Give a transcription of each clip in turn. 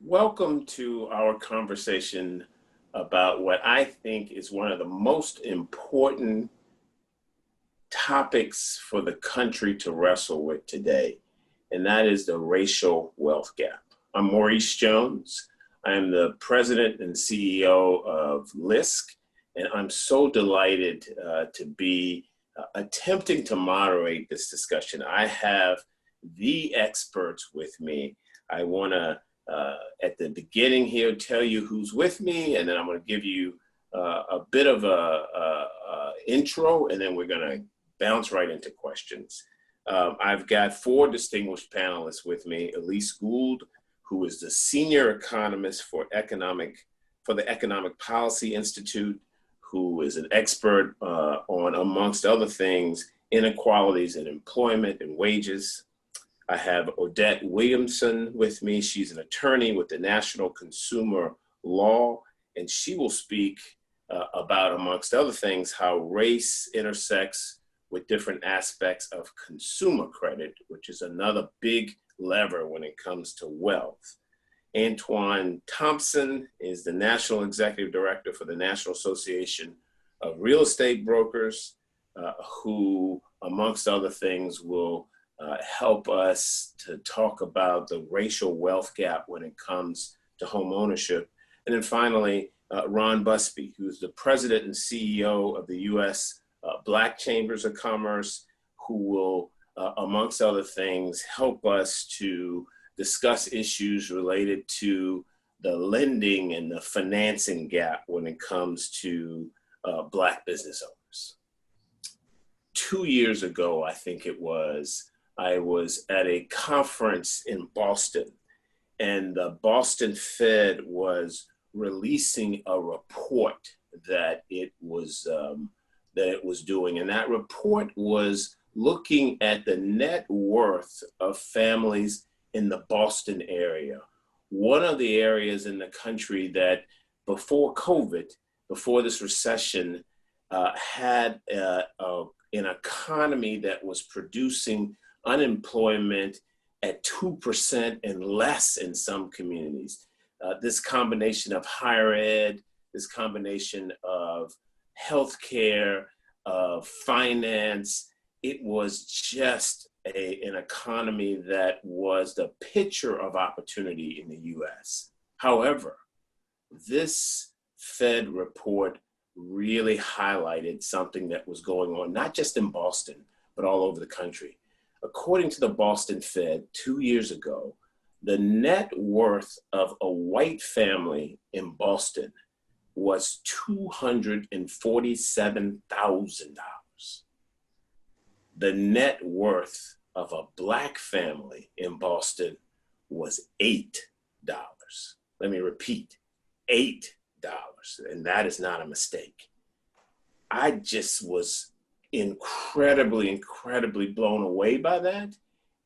Welcome to our conversation about what I think is one of the most important topics for the country to wrestle with today, and that is the racial wealth gap. I'm Maurice Jones. I am the president and CEO of LISC, and I'm so delighted to be attempting to moderate this discussion. I have the experts with me. I want to at the beginning here tell you who's with me, and then I'm going to give you a bit of a intro, and then we're going to bounce right into questions. I've got four distinguished panelists with me. Elise Gould, who is the senior economist for the Economic Policy Institute, who is an expert on, amongst other things, inequalities in employment and wages. I have Odette Williamson with me. She's an attorney with the National Consumer Law, and she will speak about, amongst other things, how race intersects with different aspects of consumer credit, which is another big lever when it comes to wealth. Antoine Thompson is the National Executive Director for the National Association of Real Estate Brokers, who, amongst other things, will help us to talk about the racial wealth gap when it comes to home ownership. And then finally, Ron Busby, who's the president and CEO of the U.S. Black Chambers of Commerce, who will, amongst other things, help us to discuss issues related to the lending and the financing gap when it comes to Black business owners. 2 years ago, I think it was, I was at a conference in Boston, and the Boston Fed was releasing a report that it was doing, and that report was looking at the net worth of families in the Boston area. One of the areas in the country that before COVID, before this recession, had an economy that was producing unemployment at 2% and less in some communities. This combination of higher ed, this combination of healthcare, of finance, it was just an economy that was the picture of opportunity in the US. However, this Fed report really highlighted something that was going on, not just in Boston, but all over the country. According to the Boston Fed 2 years ago, the net worth of a white family in Boston was $247,000. The net worth of a Black family in Boston was $8. Let me repeat, $8. And that is not a mistake. I just was incredibly blown away by that.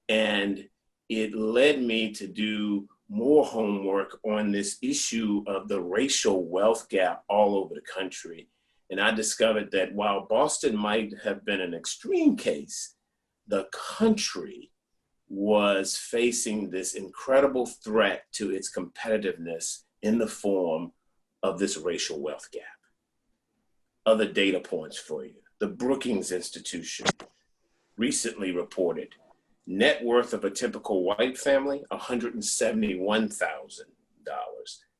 And it led me to do more homework on this issue of the racial wealth gap all over the country. And I discovered that while Boston might have been an extreme case, the country was facing this incredible threat to its competitiveness in the form of this racial wealth gap. Other data points for you. The Brookings Institution recently reported net worth of a typical white family, $171,000.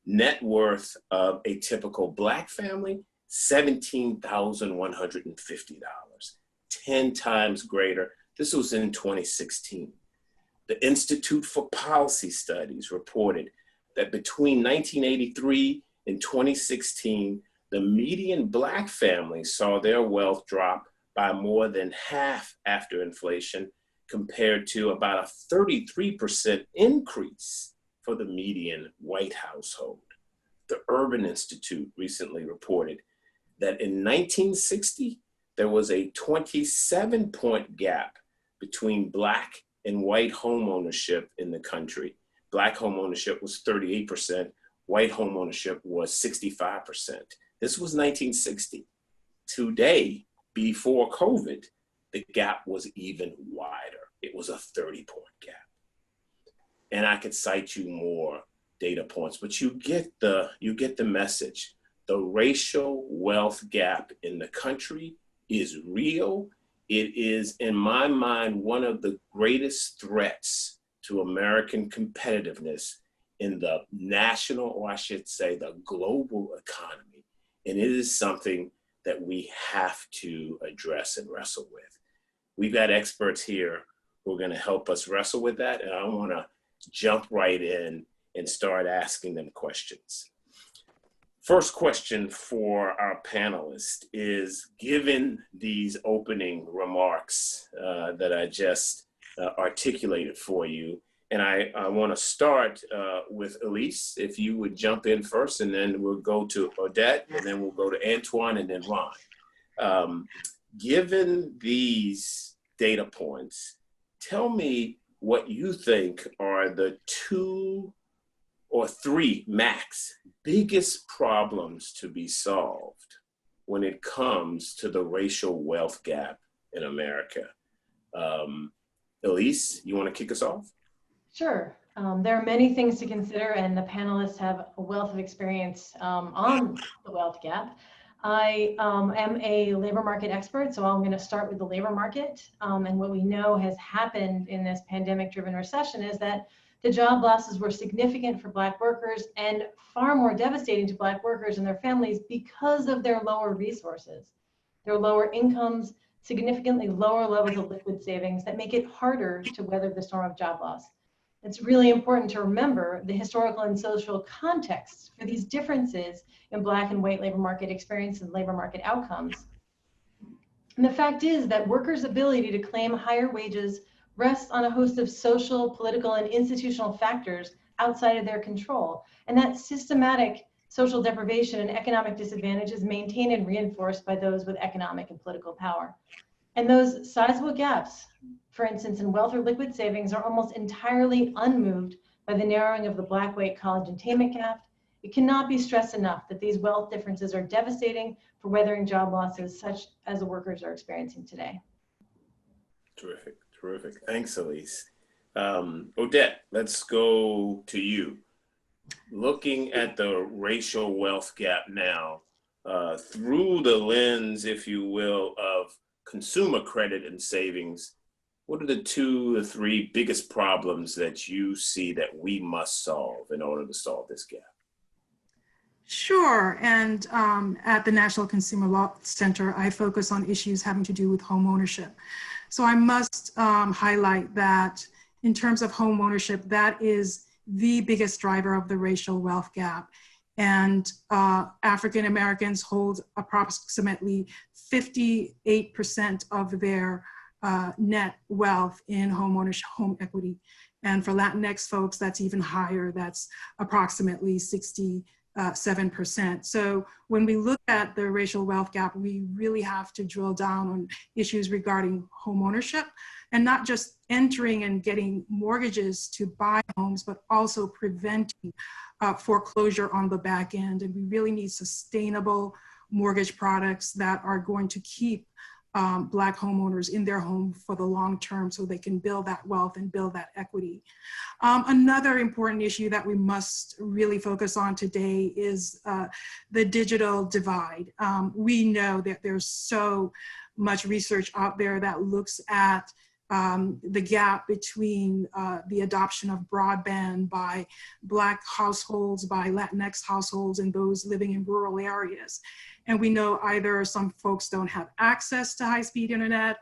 Net worth of a typical Black family, $17,150, 10 times greater. This was in 2016. The Institute for Policy Studies reported that between 1983 and 2016, the median Black family saw their wealth drop by more than half after inflation, compared to about a 33% increase for the median white household. The Urban Institute recently reported that in 1960, there was a 27-point gap between Black and white home ownership in the country. Black home ownership was 38%, white home ownership was 65%. This was 1960. Today, before COVID, the gap was even wider. It was a 30-point gap. And I could cite you more data points, but you get the message. The racial wealth gap in the country is real. It is, in my mind, one of the greatest threats to American competitiveness in the national, or I should say the global economy. And it is something that we have to address and wrestle with. We've got experts here who are going to help us wrestle with that. And I want to jump right in and start asking them questions. First question for our panelists is, given these opening remarks that I just articulated for you, and I want to start with Elise, if you would jump in first, and then we'll go to Odette, and then we'll go to Antoine, and then Ron. Given these data points, tell me what you think are the 2 or 3 max biggest problems to be solved when it comes to the racial wealth gap in America. Elise, you want to kick us off? Sure. There are many things to consider, and the panelists have a wealth of experience on the wealth gap. I am a labor market expert, so I'm going to start with the labor market. And what we know has happened in this pandemic-driven recession is that the job losses were significant for Black workers and far more devastating to Black workers and their families because of their lower resources, their lower incomes, significantly lower levels of liquid savings that make it harder to weather the storm of job loss. It's really important to remember the historical and social context for these differences in Black and white labor market experience and labor market outcomes. And the fact is that workers' ability to claim higher wages rests on a host of social, political, and institutional factors outside of their control. And that systematic social deprivation and economic disadvantage is maintained and reinforced by those with economic and political power. And those sizable gaps, for instance, in wealth or liquid savings, are almost entirely unmoved by the narrowing of the Black-white college attainment gap. It cannot be stressed enough that these wealth differences are devastating for weathering job losses such as the workers are experiencing today. Terrific, terrific. Thanks, Elise. Odette, let's go to you. Looking at the racial wealth gap now, through the lens, if you will, of consumer credit and savings, what are the 2 or 3 biggest problems that you see that we must solve in order to solve this gap? Sure, and at the National Consumer Law Center, I focus on issues having to do with home ownership. So I must highlight that in terms of home ownership, that is the biggest driver of the racial wealth gap. And African Americans hold approximately 58% of their net wealth in home ownership, home equity. And for Latinx folks, that's even higher. That's approximately 67%. So when we look at the racial wealth gap, we really have to drill down on issues regarding home ownership, and not just entering and getting mortgages to buy homes, but also preventing foreclosure on the back end. And we really need sustainable mortgage products that are going to keep Black homeowners in their home for the long term so they can build that wealth and build that equity. Another important issue that we must really focus on today is the digital divide. We know that there's so much research out there that looks at the gap between the adoption of broadband by Black households, by Latinx households, and those living in rural areas. And we know either some folks don't have access to high-speed internet,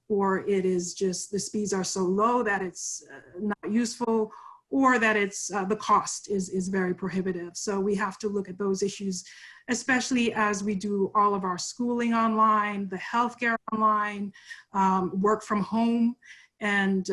or it is just the speeds are so low that it's not useful, or that it's the cost is very prohibitive. So we have to look at those issues, especially as we do all of our schooling online, the healthcare online, work from home, and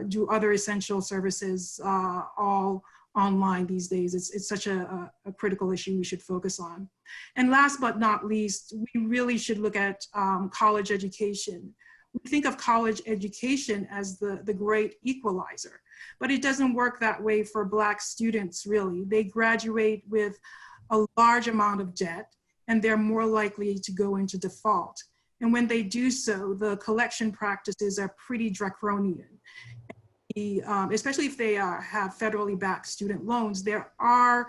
do other essential services all online these days. It's such a critical issue we should focus on. And last but not least, we really should look at college education. We think of college education as the great equalizer, but it doesn't work that way for Black students, really. They graduate with a large amount of debt, and they're more likely to go into default. And when they do so, the collection practices are pretty draconian. especially if they have federally backed student loans, there are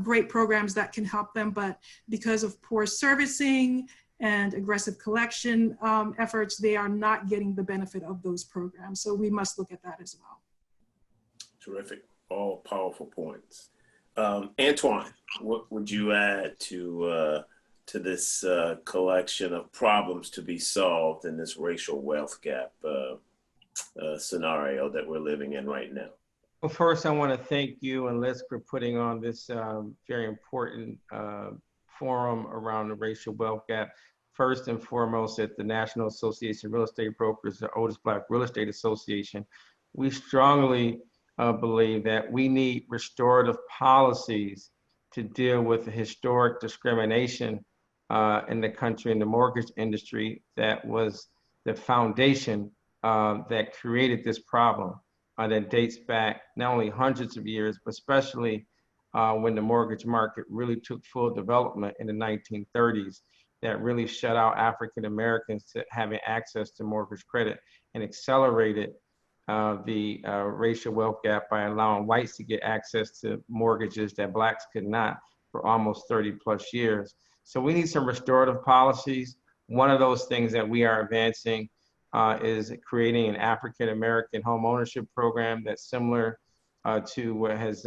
great programs that can help them, but because of poor servicing and aggressive collection efforts, they are not getting the benefit of those programs. So we must look at that as well. Terrific, all powerful points. Antoine, what would you add to this collection of problems to be solved in this racial wealth gap scenario that we're living in right now? Well, first, I want to thank you and Liz for putting on this very important forum around the racial wealth gap. First and foremost, at the National Association of Real Estate Brokers, the oldest Black real estate association, we strongly believe that we need restorative policies to deal with the historic discrimination in the country, in the mortgage industry, that was the foundation that created this problem that dates back not only hundreds of years, but especially when the mortgage market really took full development in the 1930s, that really shut out African Americans to having access to mortgage credit and accelerated the racial wealth gap by allowing whites to get access to mortgages that Blacks could not for almost 30 plus years. So we need some restorative policies. One of those things that we are advancing is creating an African American home ownership program that's similar to what has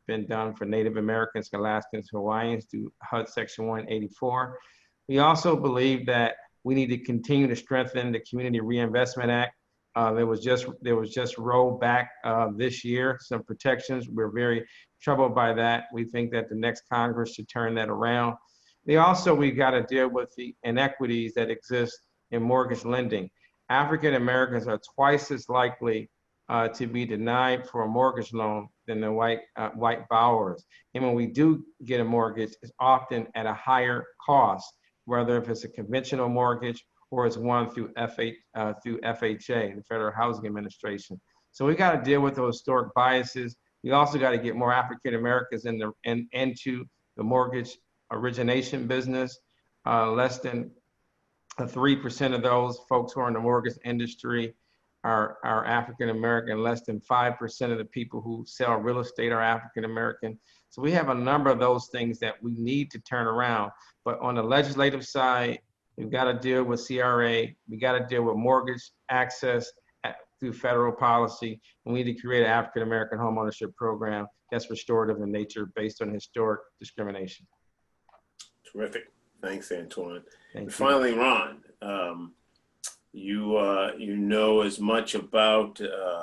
been done for Native Americans, Alaskans, Hawaiians through HUD Section 184. We also believe that we need to continue to strengthen the Community Reinvestment Act. There was just rolled back this year, some protections. We're very troubled by that. We think that the next Congress should turn that around. We've got to deal with the inequities that exist in mortgage lending. African Americans are twice as likely to be denied for a mortgage loan than the white borrowers. And when we do get a mortgage, it's often at a higher cost, whether if it's a conventional mortgage or it's one through FHA, the Federal Housing Administration. So we got to deal with those historic biases. We also got to get more African Americans into the mortgage origination business. Less than 3% of those folks who are in the mortgage industry are African American. Less than 5% of the people who sell real estate are African American. So we have a number of those things that we need to turn around. But on the legislative side, we've got to deal with CRA. We got to deal with mortgage access through federal policy. And we need to create an African American homeownership program that's restorative in nature based on historic discrimination. Terrific. Thanks, Antoine. Thank you. Finally, Ron, you know as much about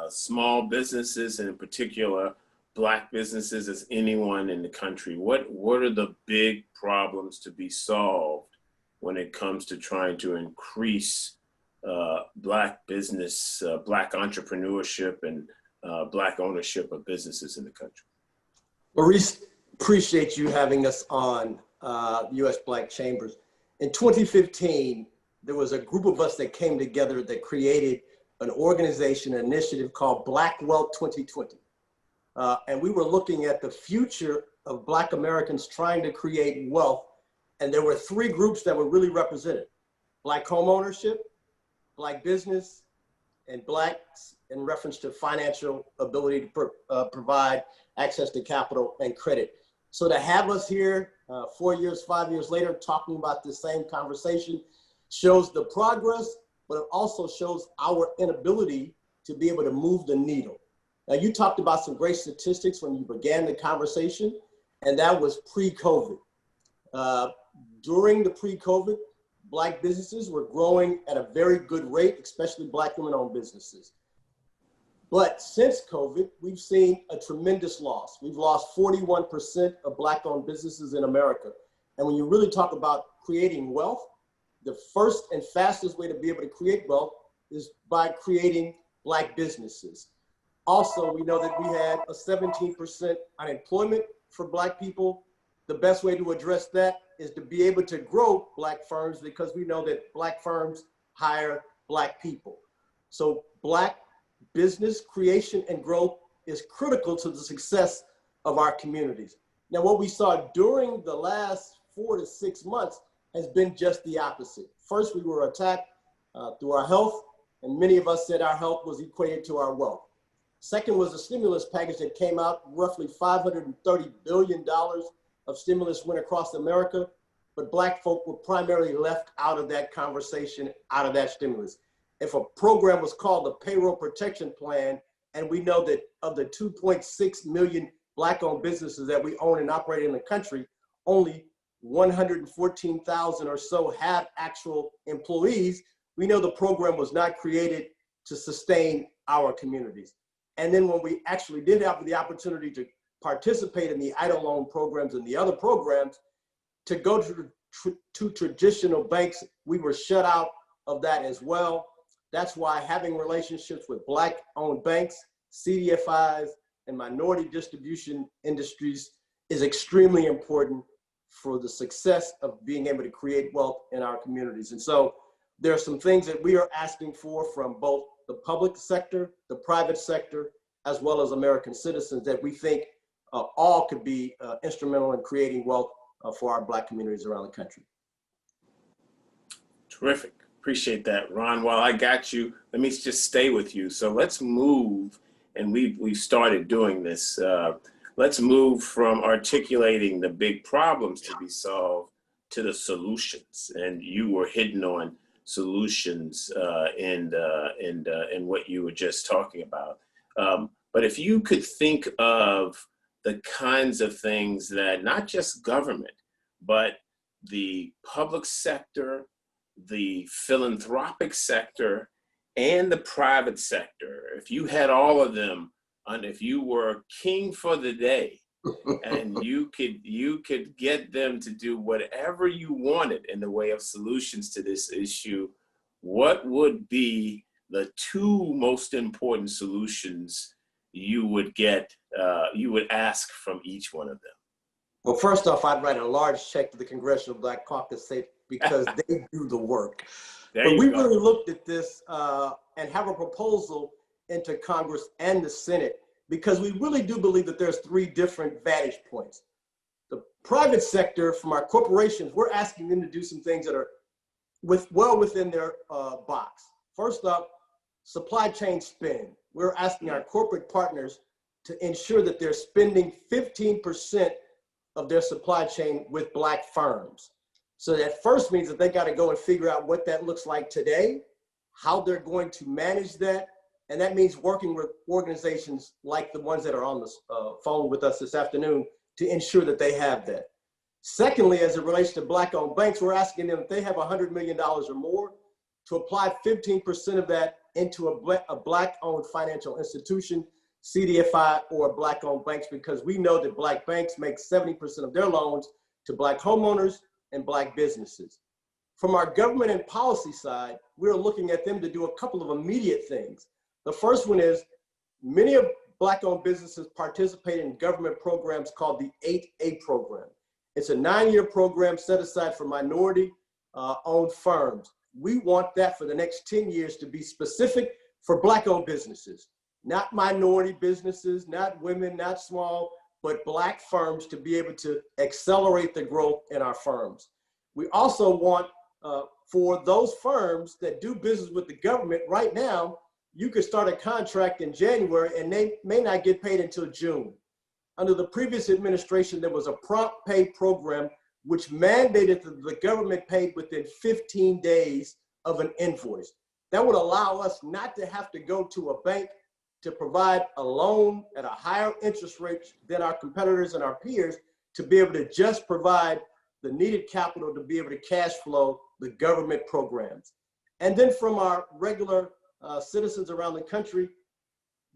small businesses and in particular Black businesses as anyone in the country. What are the big problems to be solved when it comes to trying to increase Black business, Black entrepreneurship, and Black ownership of businesses in the country? Maurice, appreciate you having us on U.S. Black Chambers. In 2015, there was a group of us that came together that created an organization, an initiative called Blackwell 2020. And we were looking at the future of Black Americans trying to create wealth. And there were three groups that were really represented: Black homeownership, Black business, and Blacks in reference to financial ability to provide access to capital and credit. So to have us here 4 years, 5 years later, talking about the same conversation shows the progress, but it also shows our inability to be able to move the needle. Now, you talked about some great statistics when you began the conversation, and that was pre-COVID. During the pre-COVID, Black businesses were growing at a very good rate, especially Black women-owned businesses. But since COVID, we've seen a tremendous loss. We've lost 41% of Black-owned businesses in America. And when you really talk about creating wealth, the first and fastest way to be able to create wealth is by creating Black businesses. Also, we know that we had a 17% unemployment for Black people. The best way to address that is to be able to grow Black firms, because we know that Black firms hire Black people. So Black business creation and growth is critical to the success of our communities. Now, what we saw during the last 4 to 6 months has been just the opposite. First, we were attacked through our health, and many of us said our health was equated to our wealth. Second was the stimulus package that came out, roughly $530 billion of stimulus went across America, but Black folk were primarily left out of that conversation, out of that stimulus. If a program was called the Payroll Protection Plan, and we know that of the 2.6 million Black-owned businesses that we own and operate in the country, only 114,000 or so have actual employees, we know the program was not created to sustain our communities. And then when we actually did have the opportunity to participate in the EIDL loan programs and the other programs, to go to traditional banks, we were shut out of that as well. That's why having relationships with Black-owned banks, CDFIs, and minority distribution industries is extremely important for the success of being able to create wealth in our communities. And so there are some things that we are asking for from both the public sector, the private sector, as well as American citizens that we think all could be instrumental in creating wealth for our Black communities around the country. Terrific. Appreciate that, Ron. While I got you, let me just stay with you. So let's move, and we've started doing this. Let's move from articulating the big problems to be solved to the solutions. And you were hitting on solutions in what you were just talking about. But if you could think of the kinds of things that not just government, but the public sector, the philanthropic sector, and the private sector, if you had all of them, and if you were king for the day, and you could get them to do whatever you wanted in the way of solutions to this issue, what would be the two most important solutions you would get, you would ask from each one of them? Well, first off, I'd write a large check to the Congressional Black Caucus because they do the work. But we really looked at this and have a proposal into Congress and the Senate because we really do believe that there's three different vantage points. The private sector, from our corporations, we're asking them to do some things that are well within their box. First up, supply chain spend. We're asking our corporate partners to ensure that they're spending 15% of their supply chain with Black firms. So that first means that they got to go and figure out what that looks like today, how they're going to manage that. And that means working with organizations like the ones that are on the phone with us this afternoon to ensure that they have that. Secondly, as it relates to Black-owned banks, we're asking them if they have $100 million or more to apply 15% of that into a Black-owned financial institution, CDFI, or Black-owned banks, because we know that Black banks make 70% of their loans to Black homeowners and Black businesses. From our government and policy side, we're looking at them to do a couple of immediate things. The first one is many of Black-owned businesses participate in government programs called the 8A program. It's a 9-year program set aside for minority-owned firms. We want that for the next 10 years to be specific for Black-owned businesses, not minority businesses, not women, not small, but Black firms to be able to accelerate the growth in our firms. We also want for those firms that do business with the government right now, you could start a contract in January and they may not get paid until June. Under the previous administration, there was a prompt pay program which mandated that the government paid within 15 days of an invoice. That would allow us not to have to go to a bank to provide a loan at a higher interest rate than our competitors and our peers to be able to just provide the needed capital to be able to cash flow the government programs. And then from our regular citizens around the country,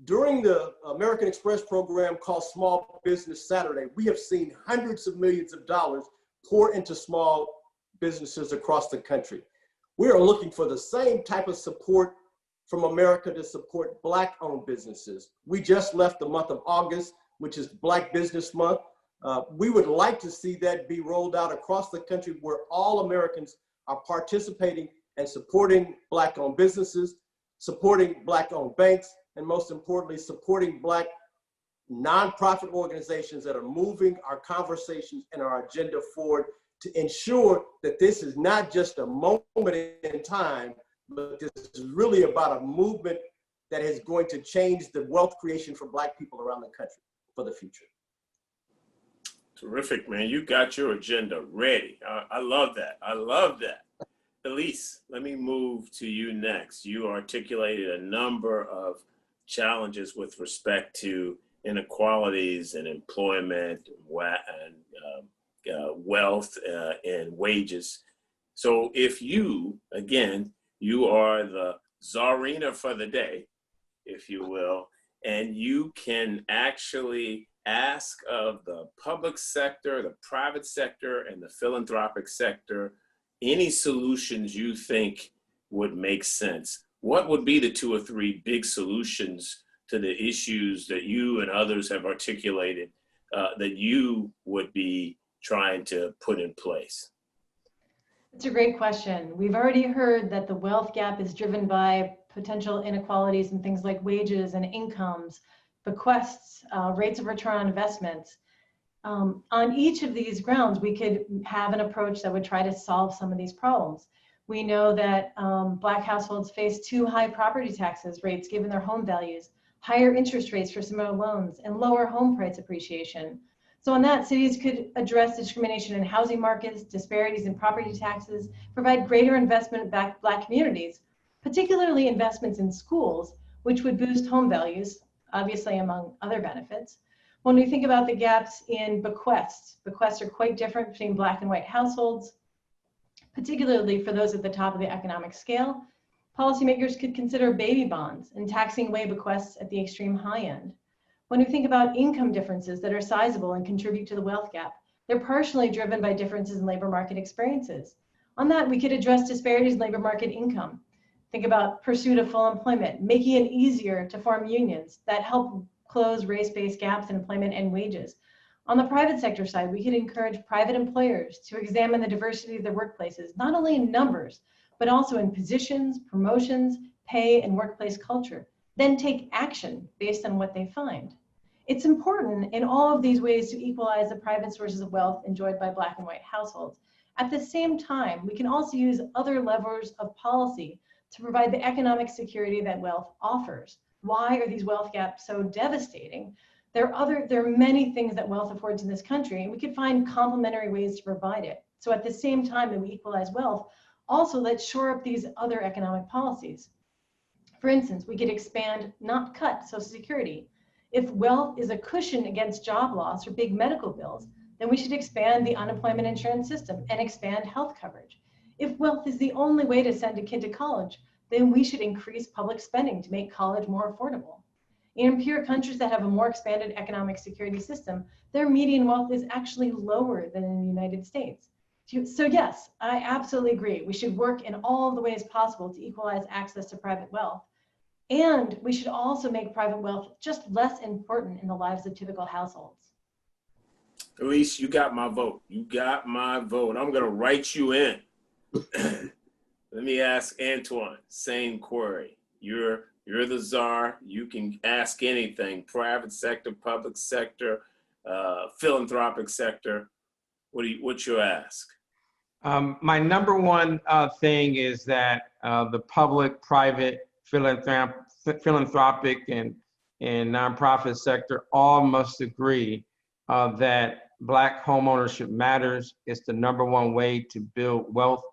during the American Express program called Small Business Saturday, we have seen hundreds of millions of dollars pour into small businesses across the country. We are looking for the same type of support from America to support Black-owned businesses. We just left the month of August, which is Black Business Month. We would like to see that be rolled out across the country where all Americans are participating and supporting Black-owned businesses, supporting Black-owned banks, and most importantly, supporting Black nonprofit organizations that are moving our conversations and our agenda forward to ensure that this is not just a moment in time, but this is really about a movement that is going to change the wealth creation for Black people around the country for the future. Terrific, man. You got your agenda ready. I love that. I love that. Elise, let me move to you next. You articulated a number of challenges with respect to inequalities in employment and wealth and wages. So if you, again, you are the czarina for the day, if you will, and you can actually ask of the public sector, the private sector, and the philanthropic sector any solutions you think would make sense. What would be the 2 or 3 big solutions to the issues that you and others have articulated that you would be trying to put in place? It's a great question. We've already heard that the wealth gap is driven by potential inequalities in things like wages and incomes, bequests, rates of return on investments. On each of these grounds, we could have an approach that would try to solve some of these problems. We know that Black households face too high property taxes rates given their home values, higher interest rates for similar loans, and lower home price appreciation. So on that, cities could address discrimination in housing markets, disparities in property taxes, provide greater investment in Black communities, particularly investments in schools, which would boost home values, obviously among other benefits. When we think about the gaps in bequests are quite different between Black and white households, particularly for those at the top of the economic scale. Policymakers could consider baby bonds and taxing away bequests at the extreme high end. When we think about income differences that are sizable and contribute to the wealth gap, they're partially driven by differences in labor market experiences. On that, we could address disparities in labor market income. Think about pursuit of full employment, making it easier to form unions that help close race-based gaps in employment and wages. On the private sector side, we could encourage private employers to examine the diversity of their workplaces, not only in numbers, but also in positions, promotions, pay, and workplace culture. Then take action based on what they find. It's important in all of these ways to equalize the private sources of wealth enjoyed by Black and white households. At the same time, we can also use other levers of policy to provide the economic security that wealth offers. Why are these wealth gaps so devastating? There are many things that wealth affords in this country, and we could find complementary ways to provide it. So at the same time that we equalize wealth, also let's shore up these other economic policies. For instance, we could expand, not cut, Social Security. If wealth is a cushion against job loss or big medical bills, then we should expand the unemployment insurance system and expand health coverage. If wealth is the only way to send a kid to college, then we should increase public spending to make college more affordable. In pure countries that have a more expanded economic security system, their median wealth is actually lower than in the United States. So yes, I absolutely agree. We should work in all the ways possible to equalize access to private wealth. And we should also make private wealth just less important in the lives of typical households. Elise, you got my vote. You got my vote. I'm going to write you in. Let me ask Antoine, same query. You're the czar. You can ask anything, private sector, public sector, philanthropic sector. What's your ask? My number one thing is that the public, private, philanthropic, and nonprofit sector all must agree that Black homeownership matters. It's the number one way to build wealth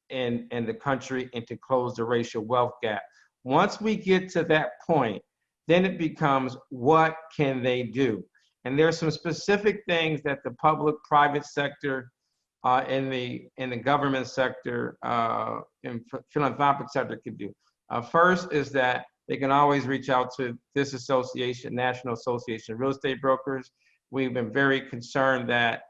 in the country and to close the racial wealth gap. Once we get to that point, then it becomes what can they do? And there's some specific things that the public, private sector, in the government sector, and philanthropic sector could do. First is that they can always reach out to this association, National Association of Real Estate Brokers. We've been very concerned that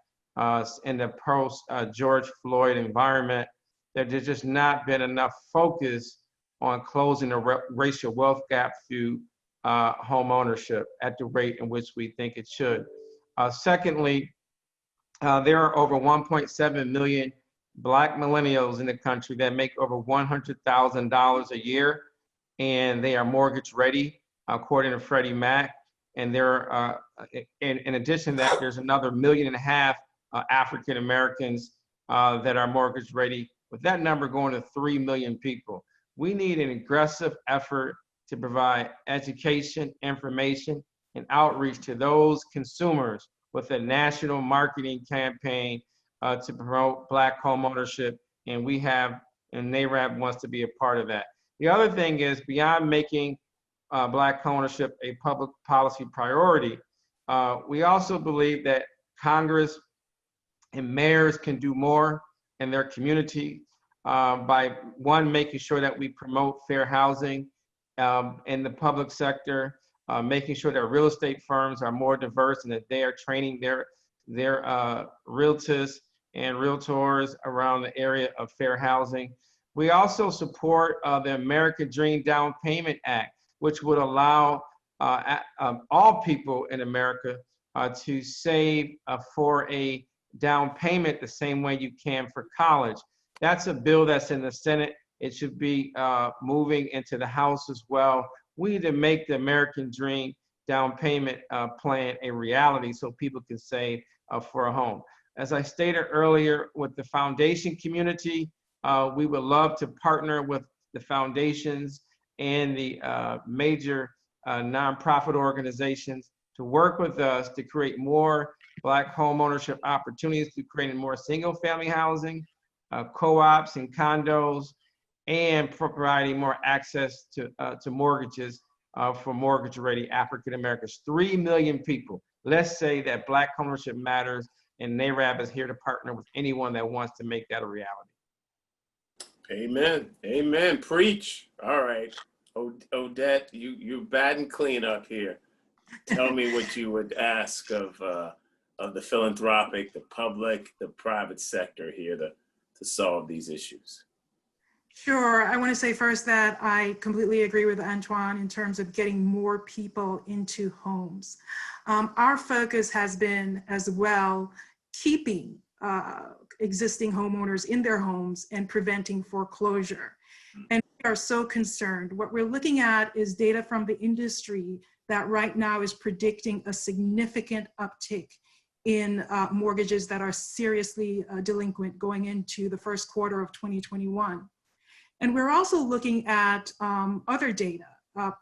in the post-George Floyd environment, that there's just not been enough focus on closing the racial wealth gap through home ownership at the rate in which we think it should. Secondly, there are over 1.7 million Black millennials in the country that make over $100,000 a year, and they are mortgage ready, according to Freddie Mac. And there are, in addition to that, there's another 1.5 million African Americans that are mortgage ready, with that number going to 3 million people. We need an aggressive effort to provide education, information, and outreach to those consumers with a national marketing campaign to promote Black homeownership, and NARAB wants to be a part of that. The other thing is, beyond making Black homeownership a public policy priority, we also believe that Congress and mayors can do more in their community by, one, making sure that we promote fair housing in the public sector, making sure that real estate firms are more diverse and that they are training their realtors and realtors around the area of fair housing. We also support the American Dream Down Payment Act, which would allow all people in America to save for a down payment the same way you can for college. That's a bill that's in the Senate. It should be moving into the House as well. We need to make the American Dream down payment plan a reality so people can save for a home. As I stated earlier, with the foundation community, we would love to partner with the foundations and the major nonprofit organizations to work with us to create more Black homeownership opportunities, to creating more single-family housing, co-ops and condos, and providing more access to mortgages for mortgage-ready African Americans. 3 million people. Let's say that Black homeownership matters, and NARAB is here to partner with anyone that wants to make that a reality. Amen. Amen. Preach. All right. Odette, you're batting clean up here. Tell me what you would ask of the philanthropic, the public, the private sector here to solve these issues. Sure. I want to say first that I completely agree with Antoine in terms of getting more people into homes. Our focus has been as well keeping existing homeowners in their homes and preventing foreclosure. And we are so concerned. What we're looking at is data from the industry that right now is predicting a significant uptick in mortgages that are seriously delinquent going into the first quarter of 2021. And we're also looking at other data,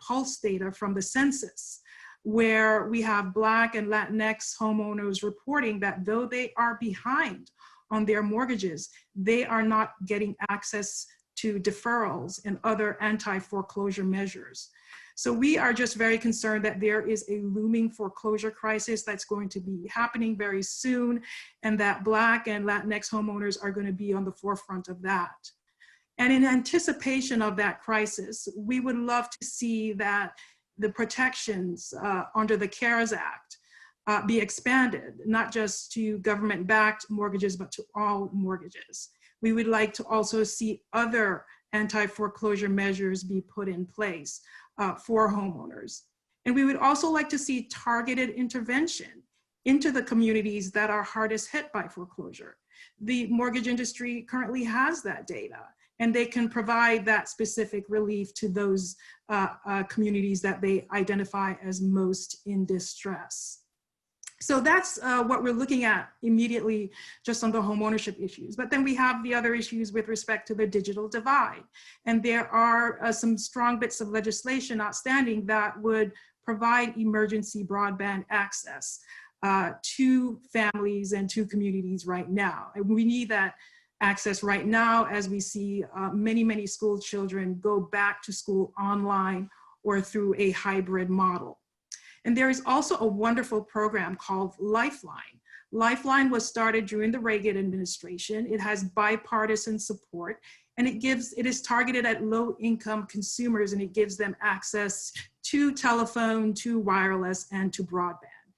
pulse data from the census, where we have Black and Latinx homeowners reporting that though they are behind on their mortgages, they are not getting access to deferrals and other anti-foreclosure measures. So we are just very concerned that there is a looming foreclosure crisis that's going to be happening very soon, and that Black and Latinx homeowners are going to be on the forefront of that. And in anticipation of that crisis, we would love to see that the protections under the CARES Act be expanded, not just to government-backed mortgages, but to all mortgages. We would like to also see other anti-foreclosure measures be put in place for homeowners. And we would also like to see targeted intervention into the communities that are hardest hit by foreclosure. The mortgage industry currently has that data, and they can provide that specific relief to those communities that they identify as most in distress. So that's what we're looking at immediately just on the homeownership issues. But then we have the other issues with respect to the digital divide. And there are some strong bits of legislation outstanding that would provide emergency broadband access to families and to communities right now. And we need that access right now as we see many school children go back to school online or through a hybrid model. And there is also a wonderful program called Lifeline. Lifeline was started during the Reagan administration. It has bipartisan support, and it is targeted at low-income consumers, and it gives them access to telephone, to wireless, and to broadband.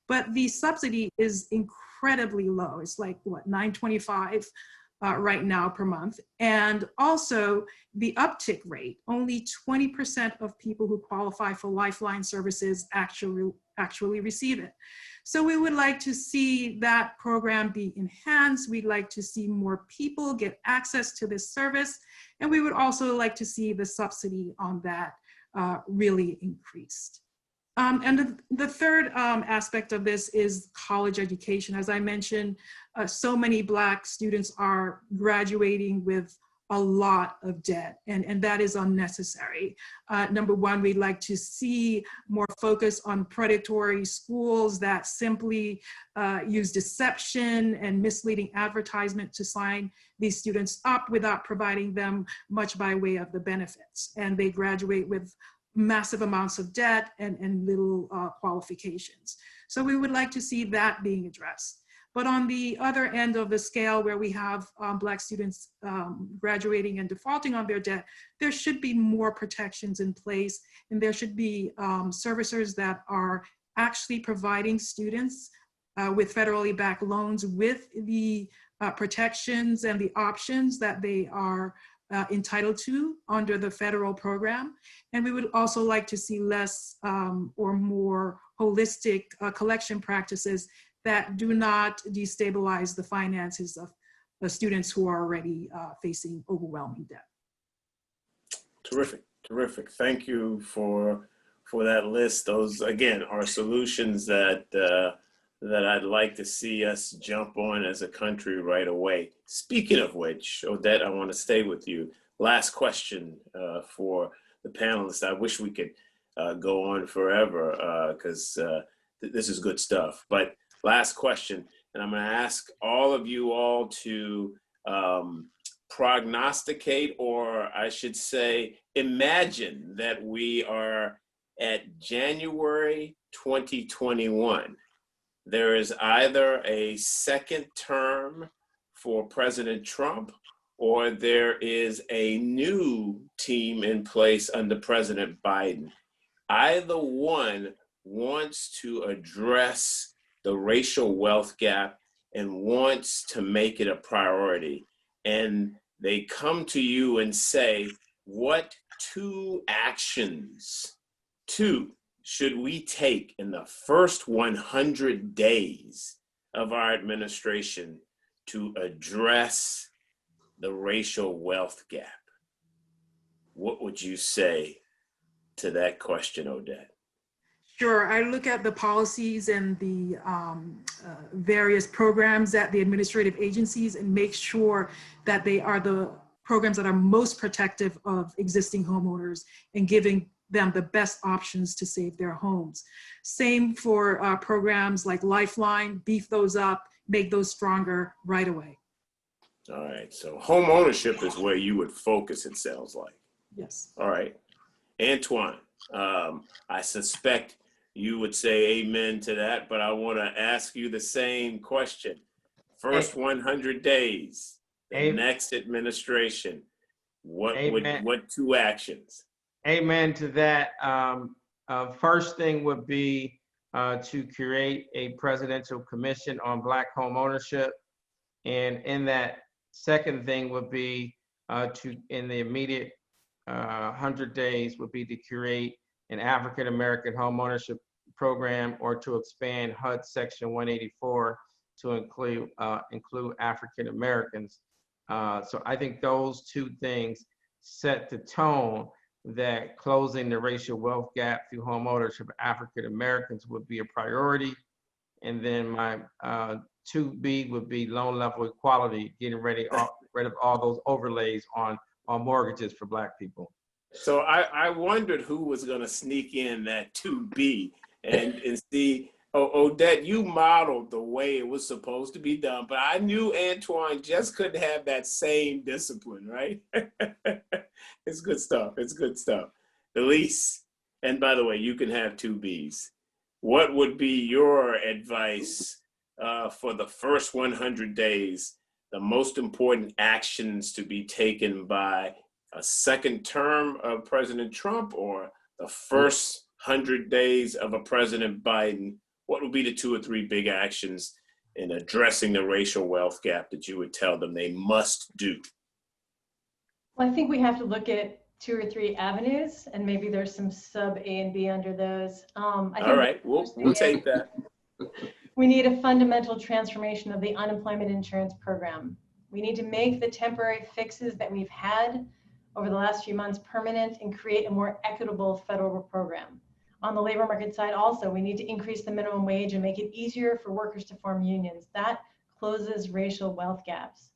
But the subsidy is incredibly low. It's like, what, $9.25 right now per month. And also the uptick rate, only 20% of people who qualify for Lifeline services actually receive it. So we would like to see that program be enhanced. We'd like to see more people get access to this service. And we would also like to see the subsidy on that really increased. And the third aspect of this is college education. As I mentioned, so many Black students are graduating with a lot of debt, and that is unnecessary. Number one, we'd like to see more focus on predatory schools that simply use deception and misleading advertisement to sign these students up without providing them much by way of the benefits. And they graduate with massive amounts of debt and little qualifications. So we would like to see that being addressed. But on the other end of the scale, where we have Black students graduating and defaulting on their debt, there should be more protections in place, and there should be servicers that are actually providing students with federally backed loans with the protections and the options that they are entitled to under the federal program. And we would also like to see less or more holistic collection practices that do not destabilize the finances of the students who are already facing overwhelming debt. Terrific, terrific. Thank you for that list. Those, again, are solutions that that I'd like to see us jump on as a country right away. Speaking of which, Odette, I want to stay with you. Last question for the panelists. I wish we could go on forever because this is good stuff. But last question, and I'm going to ask all of you all to prognosticate, or I should say, imagine that we are at January 2021. There is either a second term for President Trump, or there is a new team in place under President Biden. Either one wants to address the racial wealth gap and wants to make it a priority. And they come to you and say, what two actions should we take in the first 100 days of our administration to address the racial wealth gap? What would you say to that question, Odette? Sure, I look at the policies and the various programs at the administrative agencies and make sure that they are the programs that are most protective of existing homeowners and giving them the best options to save their homes. Same for programs like Lifeline, beef those up, make those stronger right away. All right, so home ownership is where you would focus, it sounds like. Yes. All right, Antoine, I suspect you would say amen to that, but I want to ask you the same question. First 100 days, the next administration, what two actions? Amen to that. First thing would be to create a presidential commission on Black home ownership. And in that, second thing would be in the immediate 100 days would be to create an African-American home ownership program, or to expand HUD Section 184 to include African-Americans. So I think those two things set the tone that closing the racial wealth gap through home ownership of African-Americans would be a priority. And then my 2B would be loan level equality, getting rid of all those overlays on mortgages for Black people. So I wondered who was going to sneak in that 2B and see, Odette, you modeled the way it was supposed to be done, but I knew Antoine just couldn't have that same discipline, right? It's good stuff. It's good stuff. Elise, and by the way, you can have 2Bs. What would be your advice for the first 100 days, the most important actions to be taken by a second term of President Trump or the first 100 days of a President Biden? What would be the 2 or 3 big actions in addressing the racial wealth gap that you would tell them they must do? Well, I think we have to look at 2 or 3 avenues, and maybe there's some sub A and B under those. All right, we'll take that. We need a fundamental transformation of the unemployment insurance program. We need to make the temporary fixes that we've had over the last few months permanent and create a more equitable federal program. On the labor market side also, we need to increase the minimum wage and make it easier for workers to form unions. That closes racial wealth gaps.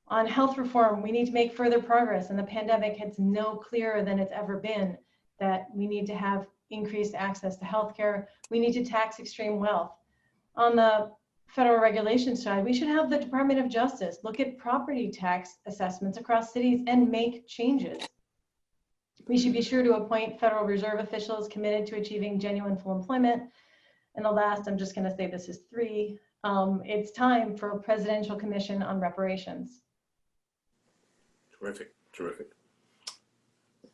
On health reform, we need to make further progress, and the pandemic it's no clearer than it's ever been that we need to have increased access to healthcare. We need to tax extreme wealth. On the federal regulation side, we should have the Department of Justice look at property tax assessments across cities and make changes. We should be sure to appoint Federal Reserve officials committed to achieving genuine full employment. And the last, I'm just going to say this is 3. It's time for a presidential commission on reparations. Terrific, terrific.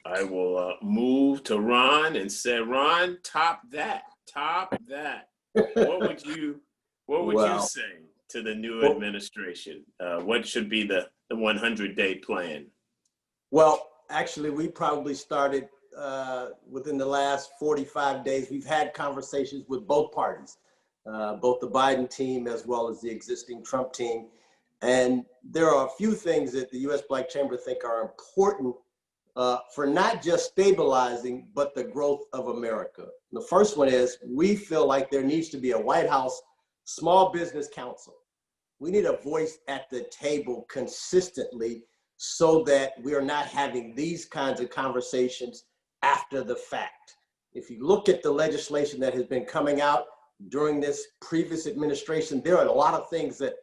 I will move to Ron and say, Ron, top that. What would you say to the new administration? What should be the 100-day plan? Well, actually, we probably started within the last 45 days. We've had conversations with both parties, both the Biden team as well as the existing Trump team. And there are a few things that the U.S. Black Chamber think are important for not just stabilizing, but the growth of America. The first one is we feel like there needs to be a White House Small Business Council. We need a voice at the table consistently so that we are not having these kinds of conversations after the fact. If you look at the legislation that has been coming out during this previous administration, there are a lot of things that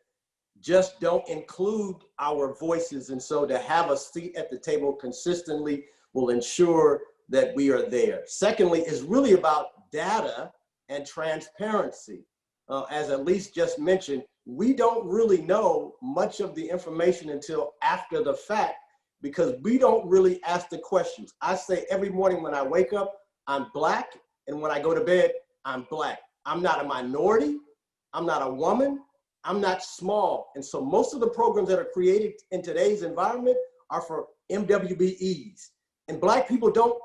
just don't include our voices. And so to have a seat at the table consistently will ensure that we are there. Secondly, is really about data and transparency. As Elise just mentioned, we don't really know much of the information until after the fact because we don't really ask the questions. I say every morning when I wake up, I'm Black, and when I go to bed, I'm Black. I'm not a minority, I'm not a woman, I'm not small. And so most of the programs that are created in today's environment are for MWBEs. And Black people don't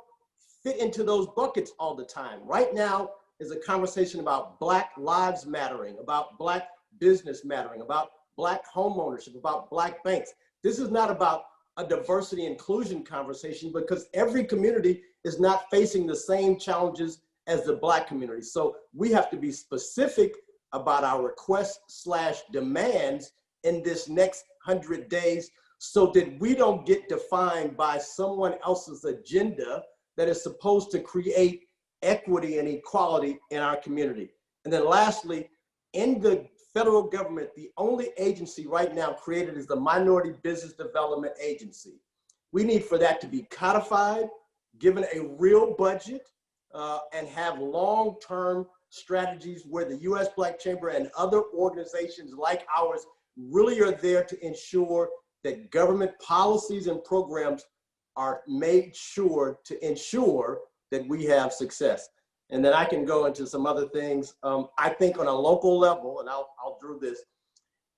fit into those buckets all the time. Right now is a conversation about Black lives mattering, about Black business mattering, about Black homeownership, about Black banks. This is not about a diversity inclusion conversation because every community is not facing the same challenges as the Black community. So we have to be specific about our requests/demands in this next 100 days so that we don't get defined by someone else's agenda that is supposed to create equity and equality in our community. And then lastly, in the federal government, the only agency right now created is the Minority Business Development Agency. We need for that to be codified, given a real budget, and have long-term strategies where the U.S. Black Chamber and other organizations like ours really are there to ensure that government policies and programs are made sure to ensure that we have success. And then I can go into some other things. I think on a local level, and I'll do this,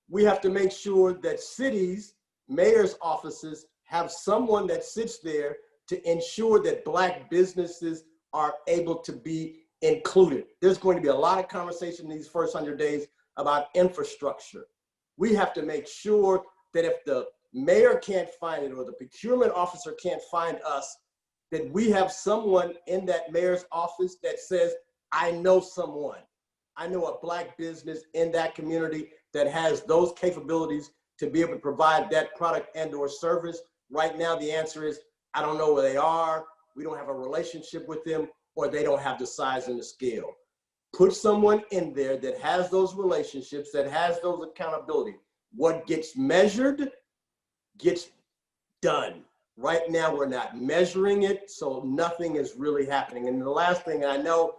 we have to make sure that cities, mayor's offices have someone that sits there to ensure that Black businesses are able to be included. There's going to be a lot of conversation in these first 100 days about infrastructure. We have to make sure that if the mayor can't find it or the procurement officer can't find us, that we have someone in that mayor's office that says, I know someone. I know a Black business in that community that has those capabilities to be able to provide that product and or service. Right now, the answer is, I don't know where they are. We don't have a relationship with them, or they don't have the size and the scale. Put someone in there that has those relationships, that has those accountability. What gets measured gets done. Right now, we're not measuring it, so nothing is really happening. And the last thing, I know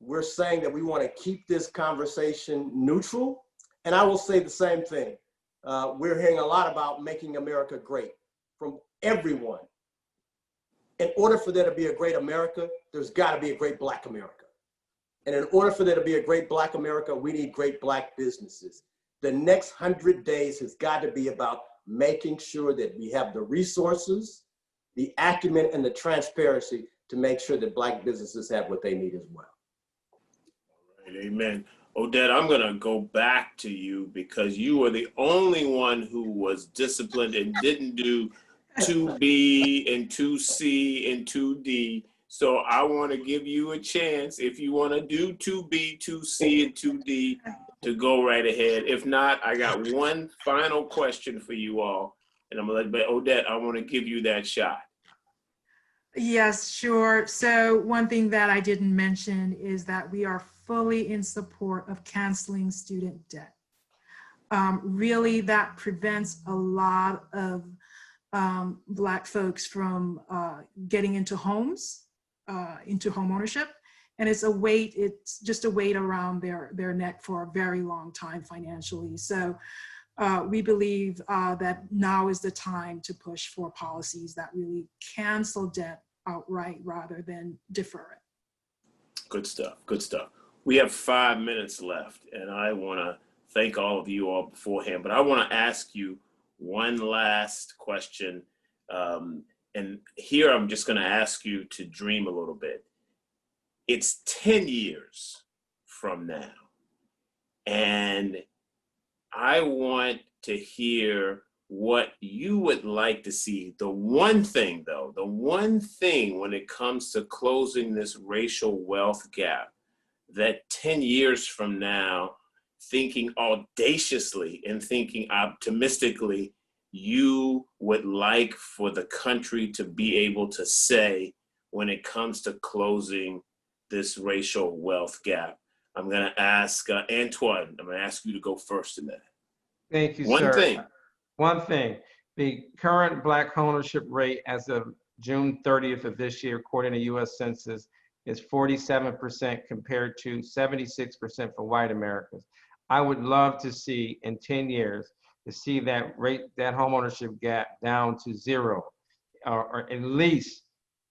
we're saying that we want to keep this conversation neutral, and I will say the same thing. We're hearing a lot about making America great from everyone. In order for there to be a great America, there's got to be a great Black America. And in order for there to be a great Black America, we need great Black businesses. The next 100 days has got to be about making sure that we have the resources, the acumen, and the transparency to make sure that Black businesses have what they need as well. All right, amen. Odette, I'm going to go back to you because you were the only one who was disciplined and didn't do 2B and 2C and 2D. So I want to give you a chance if you want to do 2B, 2C, and 2D. to go right ahead. If not, I got one final question for you all, and I'm gonna let, but Odette, I want to give you that shot. Yes, sure. So one thing that I didn't mention is that we are fully in support of canceling student debt. Really, that prevents a lot of Black folks from getting into homes, into home ownership. And it's just a weight around their neck for a very long time financially. So we believe that now is the time to push for policies that really cancel debt outright rather than defer it. Good stuff, good stuff. We have 5 minutes left, and I want to thank all of you all beforehand, but I want to ask you one last question. And here I'm just going to ask you to dream a little bit. It's 10 years from now, and I want to hear what you would like to see. The one thing, though, the one thing when it comes to closing this racial wealth gap, that 10 years from now, thinking audaciously and thinking optimistically, you would like for the country to be able to say when it comes to closing this racial wealth gap. I'm going to ask Antoine, I'm going to ask you to go first in that. Thank you, One sir. thing. One thing, the current Black homeownership rate as of June 30th of this year, according to US Census, is 47% compared to 76% for white Americans. I would love to see in 10 years to see that rate, that homeownership gap down to zero, or at least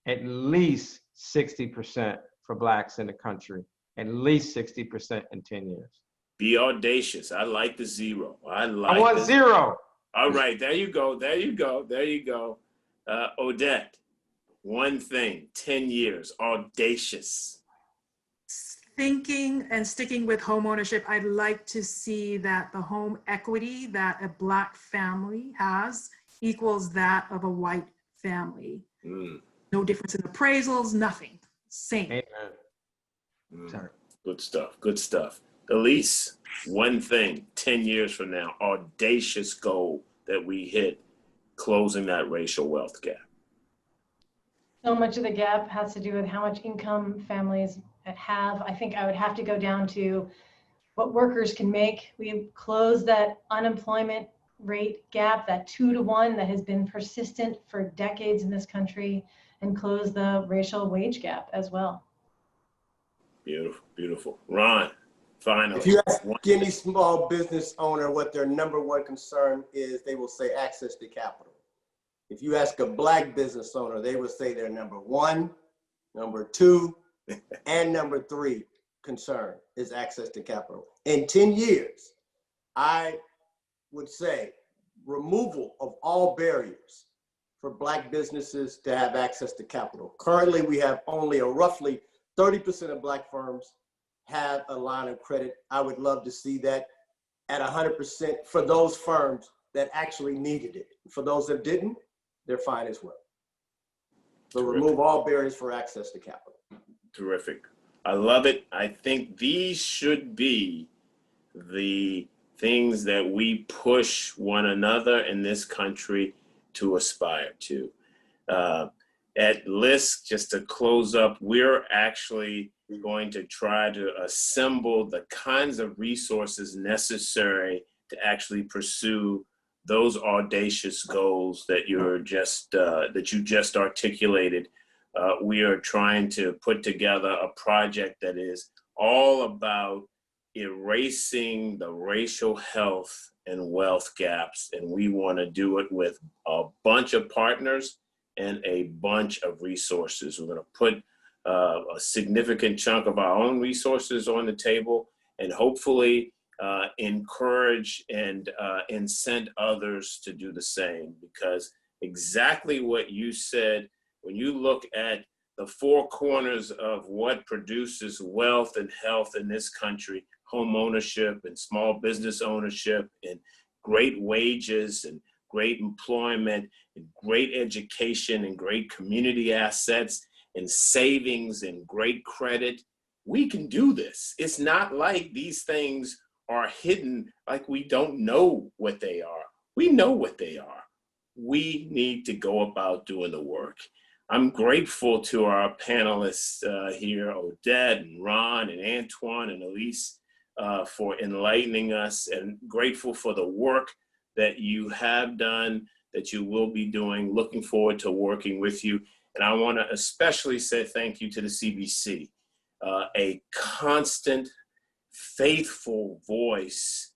60% for Blacks in the country, at least 60% in 10 years. Be audacious. I like the zero. I want zero. All right, there you go, there you go, there you go. Odette, one thing, 10 years, audacious. Thinking and sticking with home ownership, I'd like to see that the home equity that a Black family has equals that of a white family. No difference in appraisals, nothing, same. Amen. Sorry. Good stuff, good stuff. Elise, one thing, 10 years from now, audacious goal that we hit, closing that racial wealth gap. So much of the gap has to do with how much income families have. I think I would have to go down to what workers can make. We close that unemployment rate gap, that 2 to 1 that has been persistent for decades in this country, and close the racial wage gap as well. Beautiful, beautiful. Ron, finally. If you ask any small business owner what their #1 concern is, they will say access to capital. If you ask a Black business owner, they will say their #1, #2, and #3 concern is access to capital. In 10 years, I would say removal of all barriers for Black businesses to have access to capital. Currently, we have only roughly 30% of Black firms have a line of credit. I would love to see that at 100% for those firms that actually needed it. For those that didn't, they're fine as well. So remove all barriers for access to capital. Terrific. I love it. I think these should be the things that we push one another in this country to aspire to. At LISC, just to close up, we're actually going to try to assemble the kinds of resources necessary to actually pursue those audacious goals that you just articulated. We are trying to put together a project that is all about erasing the racial health and wealth gaps, and we want to do it with a bunch of partners and a bunch of resources. We're going to put a significant chunk of our own resources on the table, and hopefully encourage and incent others to do the same, because exactly what you said, when you look at the 4 corners of what produces wealth and health in this country, home ownership and small business ownership and great wages and great employment and great education and great community assets and savings and great credit, we can do this. It's not like these things are hidden, like we don't know what they are. We know what they are. We need to go about doing the work. I'm grateful to our panelists here, Odette and Ron and Antoine and Elise, for enlightening us, and grateful for the work that you have done, that you will be doing. Looking forward to working with you. And I want to especially say thank you to the CBC, a constant, faithful voice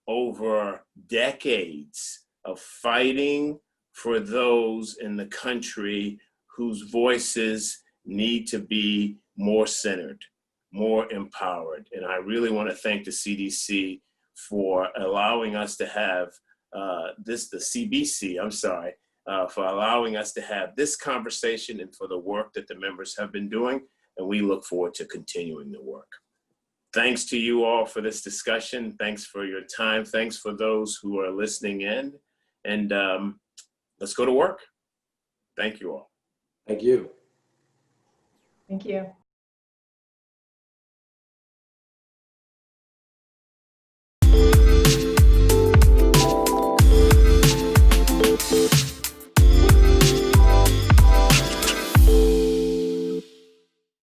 over decades of fighting for those in the country whose voices need to be more centered, more empowered. And I really want to thank the CDC for allowing us to have the CBC, I'm sorry, for allowing us to have this conversation and for the work that the members have been doing. And we look forward to continuing the work. Thanks to you all for this discussion. Thanks for your time. Thanks for those who are listening in. And let's go to work. Thank you all. Thank you. Thank you.